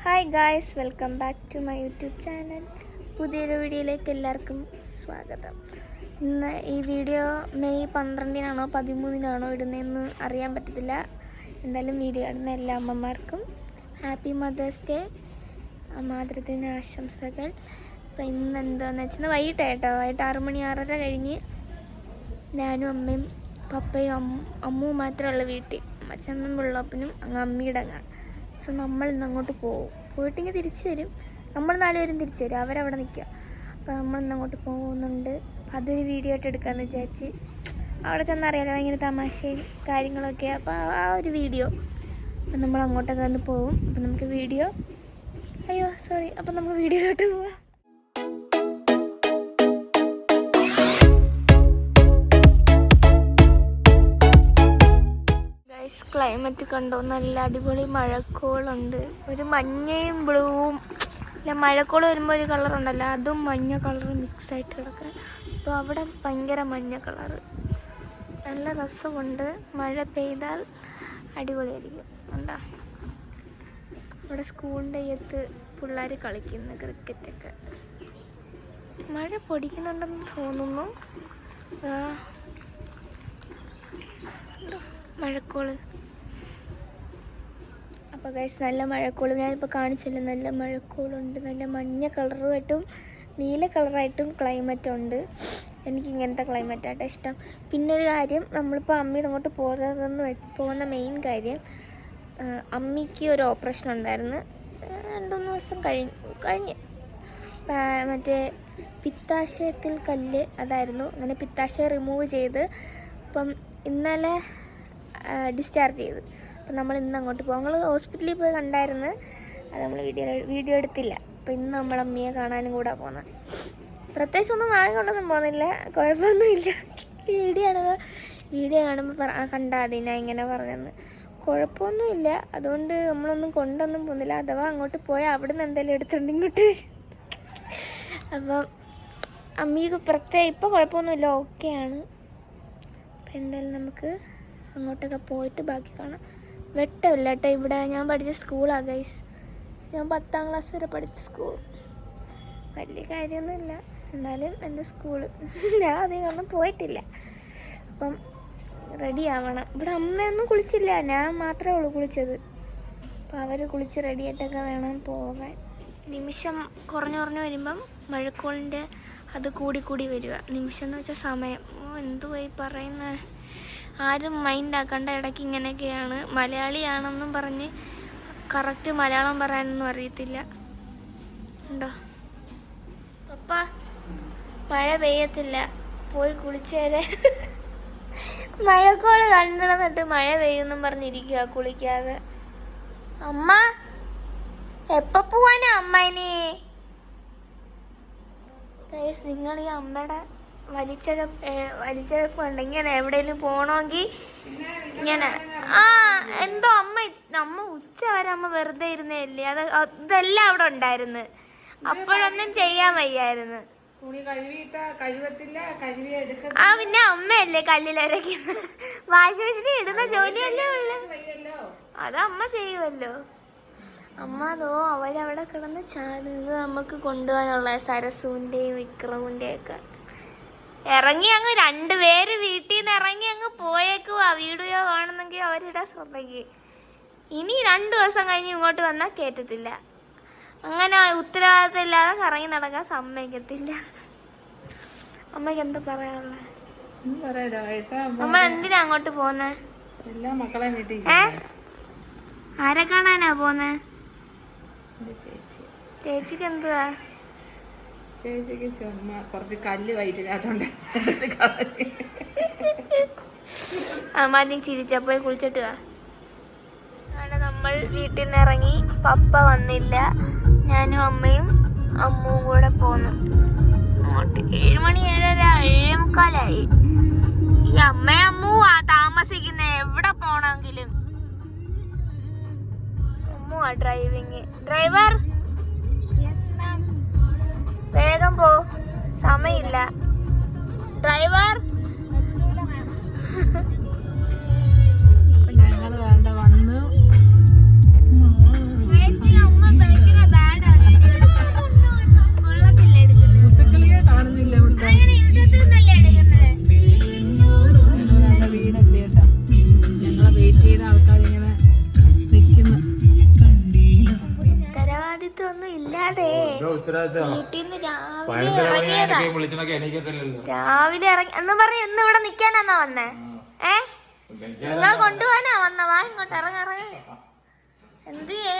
Hi guys, welcome back to my YouTube channel. പുതിയൊരു വീഡിയോയിലേക്ക് എല്ലാവർക്കും സ്വാഗതം. ഇന്ന് ഈ വീഡിയോ മെയ് 12-നാണോ 13-നാണോ ഇടുന്നതെന്ന് അറിയാൻ പറ്റത്തില്ല. എന്തായാലും വീഡിയോ ഇടുന്ന എല്ലാ അമ്മമാർക്കും ഹാപ്പി മദേഴ്സ് ഡേ, മാതൃദിന ആശംസകൾ. അപ്പോൾ ഇന്ന് എന്താണെന്ന് വെച്ചാൽ വൈകിട്ട് 6 മണി 6:30 കഴിഞ്ഞ് ഞാനും അമ്മയും പപ്പയും അമ്മുവും മാത്രമേ ഉള്ളൂ വീട്ടിൽ. അച്ഛനും വെള്ളപ്പനും അങ്ങ് അമ്മിയുടെ അങ്ങ്. സോ നമ്മൾ ഇന്ന് അങ്ങോട്ട് പോയിട്ടിങ്ങനെ തിരിച്ചു വരും. നമ്മൾ 4 പേരും തിരിച്ചു വരും, അവരവിടെ നിൽക്കുക. അപ്പോൾ നമ്മൾ ഇന്ന് അങ്ങോട്ട് പോകുന്നുണ്ട്. അപ്പോൾ അതൊരു വീഡിയോ ആയിട്ട് എടുക്കാമെന്ന് വിചാരിച്ച്. അവിടെ ചെന്നറിയാലോ ഭയങ്കര തമാശയും കാര്യങ്ങളൊക്കെ. അപ്പോൾ ആ ഒരു വീഡിയോ അപ്പം നമ്മൾ അങ്ങോട്ടൊക്കെ വന്ന് പോകും. അപ്പം നമുക്ക് അപ്പോൾ നമുക്ക് വീഡിയോയിലോട്ട് പോവാം. ക്ലൈമറ്റ് കണ്ടോ, നല്ല അടിപൊളി മഴക്കോളുണ്ട്. ഒരു മഞ്ഞയും ബ്ലൂവും ഇല്ല, മഴക്കോൾ വരുമ്പോൾ ഒരു കളറുണ്ടല്ലോ, അതും മഞ്ഞ കളറ് മിക്സായിട്ട് കിടക്കുക. അപ്പോൾ അവിടെ ഭയങ്കര മഞ്ഞ കളറ്, നല്ല രസമുണ്ട്. മഴ പെയ്താൽ അടിപൊളിയായിരിക്കും. എന്താ അവിടെ സ്കൂളിൻ്റെ അയ്യത്ത് പിള്ളേർ കളിക്കുന്നു ക്രിക്കറ്റൊക്കെ. മഴ പൊടിക്കുന്നുണ്ടെന്ന് തോന്നുന്നു. മഴക്കോള്. അപ്പോൾ ഗൈസ്, നല്ല മഴക്കോള് ഞാനിപ്പോൾ കാണിച്ചില്ല. നല്ല മഴക്കോളുണ്ട്. നല്ല മഞ്ഞ കളറുമായിട്ടും നീല കളറായിട്ടും ക്ലൈമറ്റ് ഉണ്ട്. എനിക്ക് ഇങ്ങനത്തെ ക്ലൈമറ്റായിട്ട് ഇഷ്ടം. പിന്നെ ഒരു കാര്യം, നമ്മളിപ്പോൾ അമ്മയുടെ അങ്ങോട്ട് പോകുന്ന മെയിൻ കാര്യം, അമ്മിക്ക് ഒരു ഓപ്പറേഷൻ ഉണ്ടായിരുന്നു 2-3 ദിവസം കഴിഞ്ഞ് മറ്റേ പിത്താശയത്തിൽ കല്ല് അതായിരുന്നു. അങ്ങനെ പിത്താശയം റിമൂവ് ചെയ്ത് ഇപ്പം ഇന്നലെ ഡിസ്ചാർജ് ചെയ്ത്. അപ്പം നമ്മൾ ഇന്ന് അങ്ങോട്ട് പോകും. ഞങ്ങൾ ഹോസ്പിറ്റലിൽ പോയി കണ്ടായിരുന്നു, അത് നമ്മൾ വീഡിയോ എടുത്തില്ല. അപ്പോൾ ഇന്ന് നമ്മൾ അമ്മയെ കാണാനും കൂടെ പോകുന്നത്. പ്രത്യേകിച്ച് ഒന്നും വാങ്ങിക്കൊണ്ടൊന്നും പോകുന്നില്ല, കുഴപ്പമൊന്നുമില്ല. വീഡിയോ കാണുമ്പോൾ കണ്ടാൽ മതി ഞാൻ ഇങ്ങനെ പറഞ്ഞെന്ന്. കുഴപ്പമൊന്നുമില്ല, അതുകൊണ്ട് നമ്മളൊന്നും കൊണ്ടൊന്നും പോകുന്നില്ല. അഥവാ അങ്ങോട്ട് പോയാൽ അവിടെ നിന്ന് എന്തെങ്കിലും എടുത്തുകൊണ്ട് ഇങ്ങോട്ട് വരും. അപ്പം അമ്മയ്ക്ക് ഇപ്പോൾ കുഴപ്പമൊന്നുമില്ല, ഓക്കെയാണ്. അപ്പം എന്തായാലും നമുക്ക് അങ്ങോട്ടൊക്കെ പോയിട്ട് ബാക്കി കാണാം. വെട്ടമില്ല കേട്ടോ ഇവിടെ. ഞാൻ പഠിച്ച സ്കൂളാണ് ഗൈസ്. ഞാൻ 10ാം ക്ലാസ് വരെ പഠിച്ച സ്കൂൾ. വലിയ കാര്യമൊന്നുമില്ല, എന്നാലും എൻ്റെ സ്കൂള്. ഞാൻ അധികമൊന്നും പോയിട്ടില്ല. അപ്പം റെഡി ആവണം. ഇവിടെ അമ്മയൊന്നും കുളിച്ചില്ല, ഞാൻ മാത്രമേ ഉള്ളൂ കുളിച്ചത്. അപ്പോൾ അവർ കുളിച്ച് റെഡിയായിട്ടൊക്കെ വേണം പോകാൻ. നിമിഷം കുറഞ്ഞു വരുമ്പം മഴക്കോളിൻ്റെ അത് കൂടി വരിക. നിമിഷം എന്ന് വെച്ചാൽ സമയം. എന്തുവായി പറയുന്നത്, ആരും മൈൻഡ് ആക്കേണ്ട. ഇടയ്ക്ക് ഇങ്ങനെയൊക്കെയാണ്. മലയാളിയാണെന്നും പറഞ്ഞ് കറക്റ്റ് മലയാളം പറയാനൊന്നും അറിയത്തില്ല. ഉണ്ടോ പപ്പ? മഴ പെയ്യത്തില്ല, പോയി കുളിച്ചേരെ. മഴക്കോള് കണ്ടിടന്നിട്ട് മഴ പെയ്യുമെന്നും പറഞ്ഞിരിക്കുക കുളിക്കാതെ. അമ്മ എപ്പോൾ പോവാനാ അമ്മ ഇനി? ഗൈസ്, നിങ്ങൾ ഈ അമ്മയുടെ വലിച്ചഴപ്പുണ്ട്. ഇങ്ങനെ എവിടെയെങ്കിലും പോകണമെങ്കിൽ ഇങ്ങനെ എന്തോ അമ്മ ഉച്ച വരെ അമ്മ വെറുതെ ഇരുന്നല്ലേ. ഇതെല്ലാം അവിടെ ഉണ്ടായിരുന്നു. അപ്പോഴൊന്നും ചെയ്യാൻ വയ്യായിരുന്നു. പിന്നെ അമ്മയല്ലേ കല്ലിലരയ്ക്കുന്നത്. വാഷിംഗ് മെഷീനിൽ ഇടുന്ന ജോലിയല്ലേ ഉള്ളു, അത് അമ്മ ചെയ്യുമല്ലോ. അമ്മ അതോ അവരവിടെ കിടന്ന് ചാടുന്നത് നമുക്ക് കൊണ്ടുപോകാനുള്ള സരസുവിൻ്റെയും വിക്രമിൻ്റെയും ഒക്കെ. ഇറങ്ങി അങ്ങ് 2 പേര് വീട്ടിൽ നിന്ന് ഇറങ്ങി അങ്ങ് പോയേക്കുവാ. വീഡിയോ കാണുന്നെങ്കിൽ അവരുടെ ശ്രദ്ധയ്ക്ക്. ഇനി 2 ദിവസം കഴിഞ്ഞ് ഇങ്ങോട്ട് വന്നാൽ കയറ്റത്തില്ല. അങ്ങനെ ഉത്തരവാദിത്തം ഇല്ലാതെ കറങ്ങി നടക്കാൻ സമ്മതിക്കത്തില്ല. അമ്മയ്ക്ക് എന്താ പറയാനുള്ളത്? നമ്മൾ എന്തിനാ അങ്ങോട്ട് പോന്നെ? ആരെ കാണാനാ പോന്നെ? ചേച്ചിക്ക് എന്തുവാ? ചേച്ചിക്ക് ചുമ്മാ കുറച്ച് കല്ല് വയറ്റില്ലാത്തോണ്ട് അമ്മാനി ചിരിച്ചപ്പോൾ കുളിച്ചിട്ട് വാ. അവിടെ നമ്മൾ വീട്ടിൽ നിന്ന് ഇറങ്ങി. പപ്പ വന്നില്ല, ഞാനും അമ്മയും അമ്മുവും കൂടെ പോന്നു അങ്ങോട്ട്. 7 മണി 7:30 7:45. ഈ അമ്മയും അമ്മുവാ താമസിക്കുന്നേ. എവിടെ പോണെങ്കിലും അമ്മുവാ ഡ്രൈവിങ്. ഡ്രൈവർ വേഗം പോ, സമയമില്ല. ഡ്രൈവർ ഞങ്ങൾ വന്നു. അമ്മ ഒന്നും ഇല്ലാതെ വീട്ടിൽ നിന്ന് രാവിലെ ഇറങ്ങിയതാ. രാവിലെ ഇറങ്ങി എന്ന് പറഞ്ഞ ഇന്ന് ഇവിടെ നിക്കാനാന്നാ വന്നേ? നിങ്ങൾ കൊണ്ടുപോകാനാ വന്ന? വാ ഇങ്ങോട്ട്, ഇറങ്ങ. എന്തിയേ?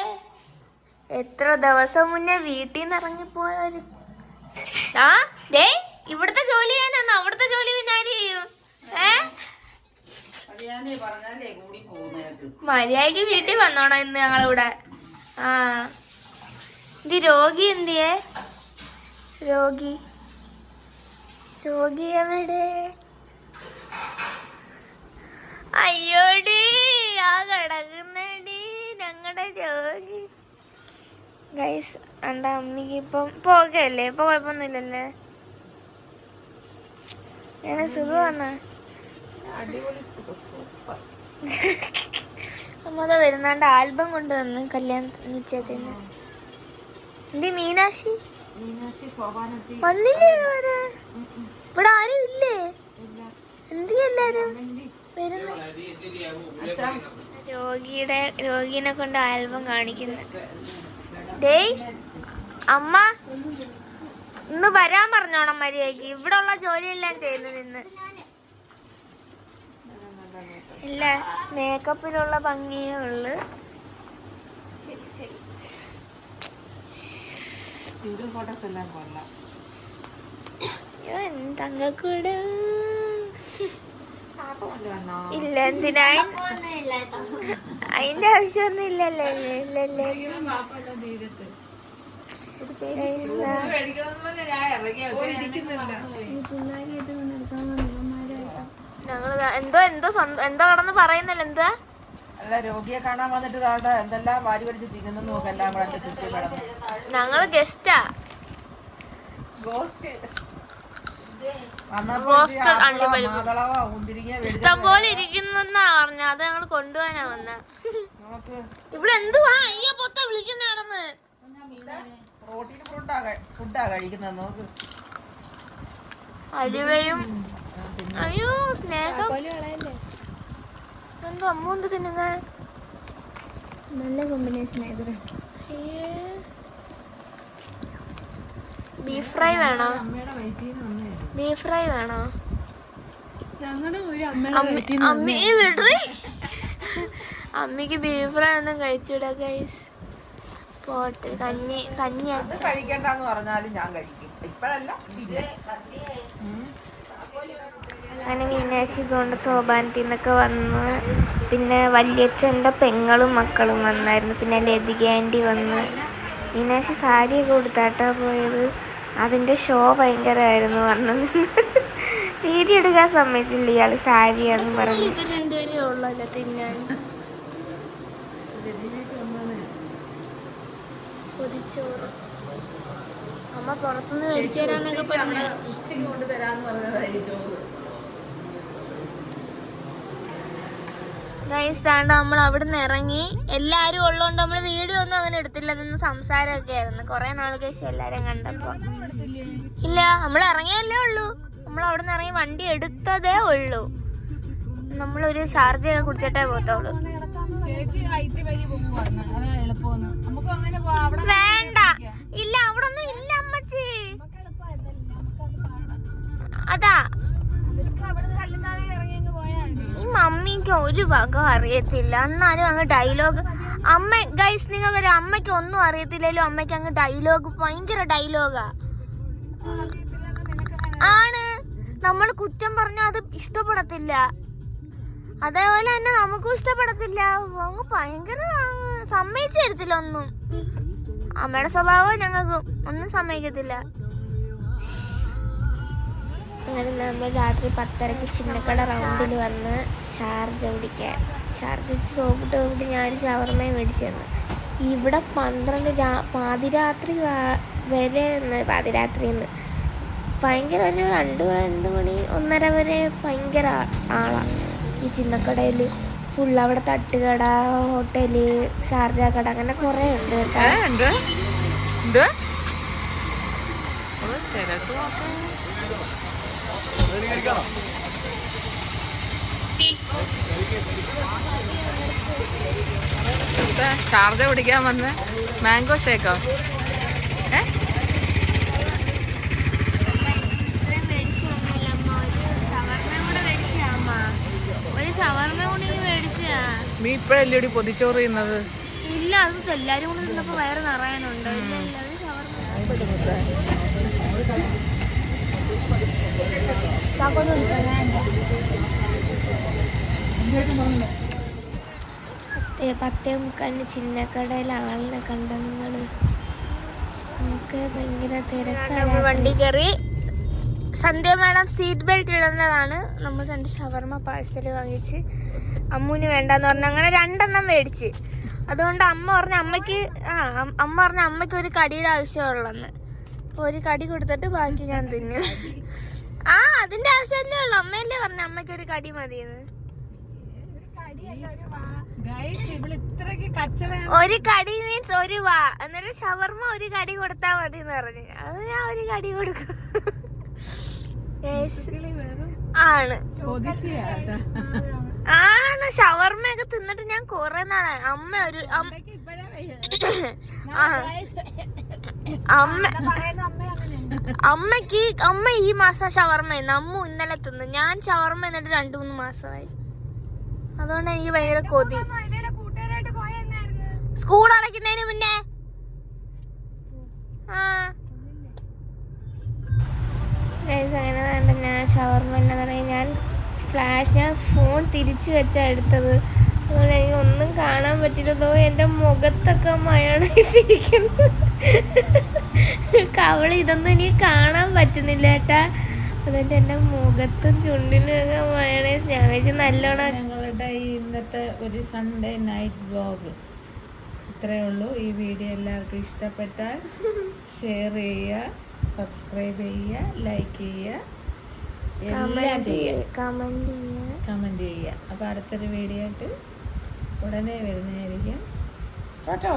എത്ര ദിവസം മുന്നേ വീട്ടിൽ നിന്ന് ഇറങ്ങിപ്പോയവര്. ആ ദേ ഇവിടുത്തെ ജോലി ചെയ്യാനാന്ന്, അവിടുത്തെ ജോലി പിന്നെ ആര് ചെയ്യും? മര്യാദക്ക് വീട്ടിൽ വന്നോണോ ഇന്ന് ഞങ്ങളിവിടെ? ആ ഇത് രോഗി എന്തിയേ? രോഗി എവിടെ? അയ്യോടി ആ കിടക്കുന്നടി ഞങ്ങളുടെ രോഗി. ഗൈസ് എൻ്റെ അമ്മക്ക് ഇപ്പം പോകല്ലേ? ഇപ്പൊ കുഴപ്പമൊന്നുമില്ലല്ലേ? ഞാൻ സുഖമാണ്. അമ്മ വരുന്നാണ്ട് ആൽബം കൊണ്ടുവന്ന് കല്യാണ നിശ്ചയത്തിന്. എന്തി മീനാക്ഷി വന്നില്ലേ? ഇവിടെ ആരും ഇല്ലേ? എന്തി എല്ലാരും വരുന്നു? രോഗീനെ കൊണ്ട് ആൽബം കാണിക്കുന്നു. ഡേയ് അമ്മ ഇന്ന് വരാൻ പറഞ്ഞോണം മര്യാദക്ക്. ഇവിടെ ഉള്ള ജോലിയെല്ലാം ചെയ്യുന്നത് ഇന്ന്. ഇല്ല മേക്കപ്പിലുള്ള ഭംഗിയേ ഉള്ളു. തങ്കക്കൂട് ഇല്ല, എന്തിനാ? അതിന്റെ ആവശ്യമൊന്നും ഇല്ലല്ലേ? ഇല്ലല്ലേ? ഞങ്ങള് എന്തോ കടന്ന് പറയുന്നല്ലോ. എന്താ അല്ല, രോഗിയെ കാണാൻ വന്നിട്ട് എന്തെല്ലാം വാരി വലിച്ച് തിന്നുന്നു നോക്ക്. എല്ലാം കൂടെ ഞങ്ങള് ഗസ്റ്റാ. ഇഷ്ടം പോലെ ഇരിക്കുന്നാ പറഞ്ഞ. അത് ഞങ്ങൾ കൊണ്ടുപോകാനാ വന്ന. ഇവിടെ എന്തുവാ അയ്യോ പൊത്ത വിളിക്കുന്നാണെന്ന്. ഫുഡാ കഴിക്കുന്നത് നോക്ക്. അലുവയും അയ്യോ സ്നേഹം. എന്തോ അമ്മ എന്ത് തിന്നുന്ന? നല്ല കോമ്പിനേഷൻ ആയത്. ബീഫ് ഫ്രൈ വേണോ? ബീഫ് ഫ്രൈ വേണോ? അമ്മക്ക് ബീഫ് ഫ്രൈ ഒന്നും കഴിച്ചൂടാ ഗൈസ്. പോട്ടെ, കഞ്ഞി കഴിക്കണ്ടെന്ന് പറഞ്ഞാലും ഞാൻ കഴിക്കും. ഇപ്പഴല്ല. അങ്ങനെ മീനാക്ഷി കൊണ്ട് സോപാനത്തിൽ നിന്നൊക്കെ വന്ന്. പിന്നെ വല്യച്ഛൻ്റെ പെങ്ങളും മക്കളും വന്നായിരുന്നു. പിന്നെ ലതിക ആൻറ്റി വന്ന്. മീനാക്ഷി സാരിയൊക്കെ കൊടുത്താട്ടാ പോയത്. അതിൻ്റെ ഷോ ഭയങ്കരമായിരുന്നു വന്നത്. വീഡിയോ എടുക്കാൻ സമ്മതിച്ചില്ല ഇയാള് സാരിയാന്ന് പറഞ്ഞു. രണ്ടുപേരേ ഉള്ളല്ലോ തിന്നാൻ. പൊതിച്ചോറ് അമ്മ പുറത്തുനിന്ന് മേടിച്ചു തരാന്നൊക്കെ പറഞ്ഞു. ഉച്ചയ്ക്ക് കൊണ്ട് തരാന്ന് പറഞ്ഞതായി ചോറ്. ഗൈസാണ്ട് നമ്മൾ അവിടുന്ന് ഇറങ്ങി. എല്ലാരും ഉള്ളതുകൊണ്ട് നമ്മള് വീഡിയോ ഒന്നും അങ്ങനെ എടുത്തില്ല. അതൊന്നും സംസാരമൊക്കെ ആയിരുന്നു. കുറെ നാൾക്ക് ശേഷം എല്ലാരും കണ്ടപ്പോ. ഇല്ല, നമ്മൾ ഇറങ്ങിയല്ലേ ഉള്ളൂ. നമ്മൾ അവിടുന്ന് ഇറങ്ങി വണ്ടി എടുത്തതേ ഉള്ളൂ. നമ്മളൊരു ഷാർജയൊക്കെ കുടിച്ചിട്ടേ പോത്തോളൂ. വേണ്ട, ഇല്ല അവിടെ ഒന്നും ഇല്ല അമ്മച്ചി. അതാ ഈ മമ്മിക്ക് ഒരു വക അറിയത്തില്ല. എന്നാലും അങ്ങ് ഡയലോഗ്. അമ്മ ഗൈസ് നിങ്ങൾക്കൊരു അമ്മയ്ക്ക് ഒന്നും അറിയത്തില്ലല്ലോ. അമ്മയ്ക്ക് അങ്ങ് ഡയലോഗ് ഭയങ്കര ഡയലോഗാ ആണ്. നമ്മൾ കുറ്റം പറഞ്ഞാൽ അത് ഇഷ്ടപ്പെടത്തില്ല. അതേപോലെ തന്നെ നമുക്കും ഇഷ്ടപ്പെടത്തില്ല. അങ്ങ് ഭയങ്കര സമ്മതിച്ചു തരത്തില്ല ഒന്നും. അമ്മയുടെ സ്വഭാവം ഞങ്ങൾക്ക് ഒന്നും സമ്മതിക്കത്തില്ല. അങ്ങനെ നമ്മൾ രാത്രി 10:30 ചിന്നക്കട റൗണ്ടിൽ വന്ന് ഷാർജ കുടിക്കാൻ. ഷാർജ കുടിച്ച് സോപ്പിട്ട് നോക്കിയിട്ട് ഞാനൊരു ഷവർമയും മേടിച്ചു തന്നു. ഇവിടെ 12 പാതിരാത്രി വരെ പാതിരാത്രിന്ന് ഭയങ്കര ഒരു 2 മണി 1:30 വരെ ഭയങ്കര ആളാണ് ഈ ചിന്നക്കടയിൽ. ഫുൾ അവിടെ തട്ടുകട, ഹോട്ടല്, ഷാർജ കട, അങ്ങനെ കുറേ ഉണ്ട് കേട്ടോ. ഷാർജ കുടിക്കാൻ വന്ന് മാംഗോ ഷേക്കോ? നീ ഇപ്പഴല്ലേ പൊതിച്ചോറ് ചെയ്യുന്നത്? ഇല്ല, അത് എല്ലാരും കൂടെ നിന്നപ്പോ വയറ് നിറയാനുണ്ട്. പത്തേ മുക്കാലിന് ചിന്നക്കടയിൽ ആളിനെ കണ്ട നിങ്ങള്? നമുക്ക് ഭയങ്കര തിരക്കാണ്. വണ്ടി കയറി. സന്ധ്യ മാഡം സീറ്റ് ബെൽറ്റ് ഇടുന്നതാണ്. നമ്മൾ 2 ഷവർമ പാഴ്സൽ വാങ്ങിച്ച് അമ്മൂന് വേണ്ടെന്ന് പറഞ്ഞു. അങ്ങനെ 2 എണ്ണം മേടിച്ച്. അതുകൊണ്ട് അമ്മ പറഞ്ഞ അമ്മയ്ക്ക് ഒരു കടിയുടെ ആവശ്യമുള്ളെന്ന്. അപ്പോൾ ഒരു കടി കൊടുത്തിട്ട് ബാക്കി ഞാൻ തിന്നു. അതിന്റെ ആവശ്യമല്ലേ ഉള്ളു. അമ്മയല്ലേ പറഞ്ഞ അമ്മയ്ക്ക് ഒരു കടി മതിയെന്ന്. ഒരു കടി മീൻസ് ഒരു വാ. എന്നാലും ഷവർമ ഒരു കടി കൊടുത്താ മതി എന്ന് പറഞ്ഞു. അത് ഞാൻ ഒരു കടി കൊടുക്കും. ആണ് ഷവർമയൊക്കെ തിന്നിട്ട് ഞാൻ കൊറേ നാളായി. അമ്മ ഈ മാസം ഷവർമ അമ്മ ഇന്നലെ തിന്നു. ഞാൻ ഷവർമ എന്നിട്ട് 2-3 മാസമായി. അതുകൊണ്ട് എനിക്ക് ഭയങ്കര കൊതി. സ്കൂൾ അടയ്ക്കുന്നതിന് മുന്നേ അങ്ങനെ ഞാൻ ഷവർമ എന്താ പറയുക, ഞാൻ ഫോൺ തിരിച്ചു വെച്ചാ എടുത്തത്. അതുകൊണ്ട് എനിക്ക് ഒന്നും കാണാൻ പറ്റില്ലതോ. എൻ്റെ മുഖത്തൊക്കെ മയോണൈസ് ഇരിക്കുന്നു. കവളി ഇതൊന്നും എനിക്ക് കാണാൻ പറ്റുന്നില്ല ഏട്ടാ. അതുകൊണ്ട് എൻ്റെ മുഖത്തും ചുണ്ടിലും ഒക്കെ മയോണൈസ്. ഞാൻ വെച്ച് നല്ലോണം. ഞങ്ങളുടെ ഈ ഇന്നത്തെ ഒരു സൺഡേ നൈറ്റ് വ്ലോഗ് ഇത്രയേ ഉള്ളൂ. ഈ വീഡിയോ എല്ലാവർക്കും ഇഷ്ടപ്പെട്ടാൽ ഷെയർ ചെയ്യുക, സബ്സ്ക്രൈബ് ചെയ്യുക, ലൈക്ക് ചെയ്യുക, കമന്റ് ചെയ്യുക. അപ്പൊ അടുത്തൊരു വീഡിയോ ആയിട്ട് ഉടനെ വരുന്നതായിരിക്കും. ടാറ്റാ.